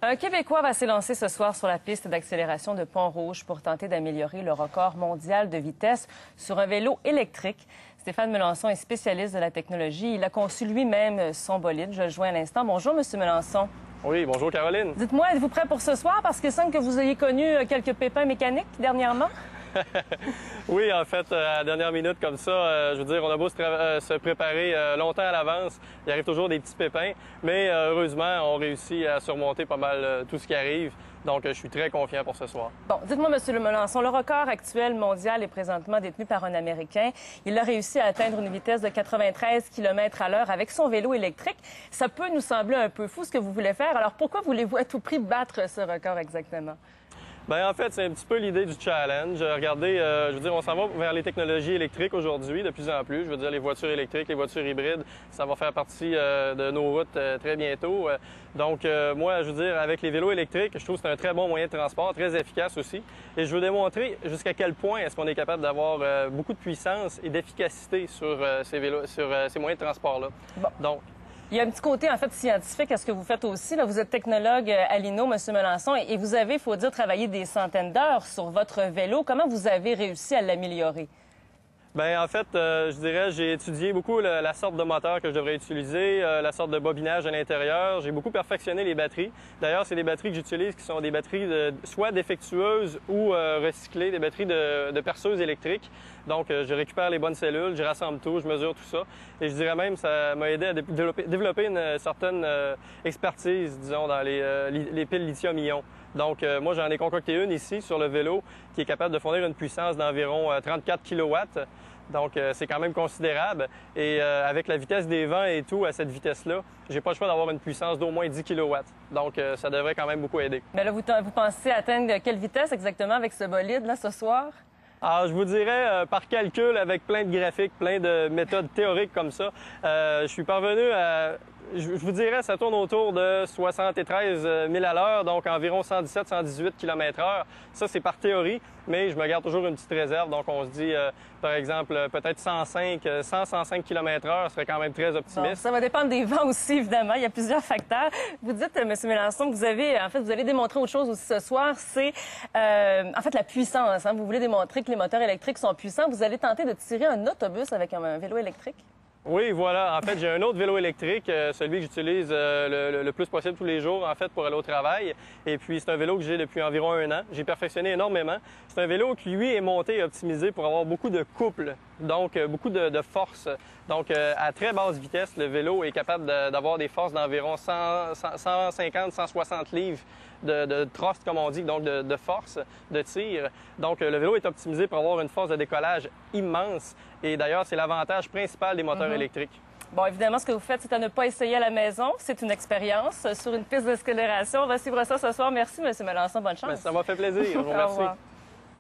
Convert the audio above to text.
Un Québécois va s'élancer ce soir sur la piste d'accélération de Pont-Rouge pour tenter d'améliorer le record mondial de vitesse sur un vélo électrique. Stéphane Melançon est spécialiste de la technologie. Il a conçu lui-même son bolide. Je le joins à l'instant. Bonjour, Monsieur Melançon. Oui, bonjour Caroline. Dites-moi, êtes-vous prêt pour ce soir? Parce qu'il semble que vous ayez connu quelques pépins mécaniques dernièrement. Oui, en fait, à la dernière minute comme ça, je veux dire, on a beau se préparer longtemps à l'avance, il arrive toujours des petits pépins, mais heureusement, on réussit à surmonter pas mal tout ce qui arrive. Donc, je suis très confiant pour ce soir. Bon, dites-moi, Monsieur Melançon, le record actuel mondial est présentement détenu par un Américain. Il a réussi à atteindre une vitesse de 93 km à l'heure avec son vélo électrique. Ça peut nous sembler un peu fou ce que vous voulez faire. Alors, pourquoi voulez-vous à tout prix battre ce record exactement? Bien, en fait, c'est un petit peu l'idée du challenge. Regardez, je veux dire, on s'en va vers les technologies électriques aujourd'hui, de plus en plus. Je veux dire, les voitures électriques, les voitures hybrides, ça va faire partie de nos routes très bientôt. Donc, moi, je veux dire, avec les vélos électriques, je trouve que c'est un très bon moyen de transport, très efficace aussi. Et je veux démontrer jusqu'à quel point est-ce qu'on est capable d'avoir beaucoup de puissance et d'efficacité sur ces vélos, sur ces moyens de transport-là. Bon. Donc, il y a un petit côté, en fait, scientifique à ce que vous faites aussi. Là, vous êtes technologue à l'INO, M. Melançon, et vous avez, il faut dire, travaillé des centaines d'heures sur votre vélo. Comment vous avez réussi à l'améliorer? Bien, en fait, je dirais, j'ai étudié beaucoup la sorte de moteur que je devrais utiliser, la sorte de bobinage à l'intérieur. J'ai beaucoup perfectionné les batteries. D'ailleurs, c'est des batteries que j'utilise qui sont des batteries soit défectueuses ou recyclées, des batteries de perceuses électriques. Donc, je récupère les bonnes cellules, je rassemble tout, je mesure tout ça. Et je dirais même, ça m'a aidé à développer une certaine expertise, disons, dans les piles lithium-ion. Donc, moi, j'en ai concocté une ici sur le vélo qui est capable de fournir une puissance d'environ 34 kW. Donc, c'est quand même considérable. Et avec la vitesse des vents et tout, à cette vitesse-là, j'ai pas le choix d'avoir une puissance d'au moins 10 kW. Donc, ça devrait quand même beaucoup aider. Mais là, vous pensez atteindre quelle vitesse exactement avec ce bolide, là, ce soir? Alors, je vous dirais, par calcul, avec plein de graphiques, plein de méthodes théoriques comme ça, je suis parvenu à... Je vous dirais, ça tourne autour de 73 000 à l'heure, donc environ 117-118 km/h. Ça, c'est par théorie, mais je me garde toujours une petite réserve. Donc, on se dit, par exemple, peut-être 100-105 km/h serait quand même très optimiste. Bon, ça va dépendre des vents aussi, évidemment. Il y a plusieurs facteurs. Vous dites, M. Melançon, que vous allez démontrer autre chose aussi ce soir, c'est en fait la puissance. Hein? Vous voulez démontrer que les moteurs électriques sont puissants. Vous allez tenter de tirer un autobus avec un vélo électrique? Oui, voilà. En fait, j'ai un autre vélo électrique, celui que j'utilise le plus possible tous les jours, en fait, pour aller au travail. Et puis, c'est un vélo que j'ai depuis environ 1 an. J'ai perfectionné énormément. C'est un vélo qui, lui, est monté et optimisé pour avoir beaucoup de couple, donc beaucoup de force. Donc, à très basse vitesse, le vélo est capable d'avoir des forces d'environ 150-160 livres de thrust, comme on dit, donc de force de tir. Donc, le vélo est optimisé pour avoir une force de décollage immense. Et d'ailleurs, c'est l'avantage principal des moteurs électriques. Bon, évidemment, ce que vous faites, c'est à ne pas essayer à la maison. C'est une expérience sur une piste d'accélération. On va suivre ça ce soir. Merci, M. Melançon. Bonne chance. Bien, ça m'a fait plaisir. Je vous remercie.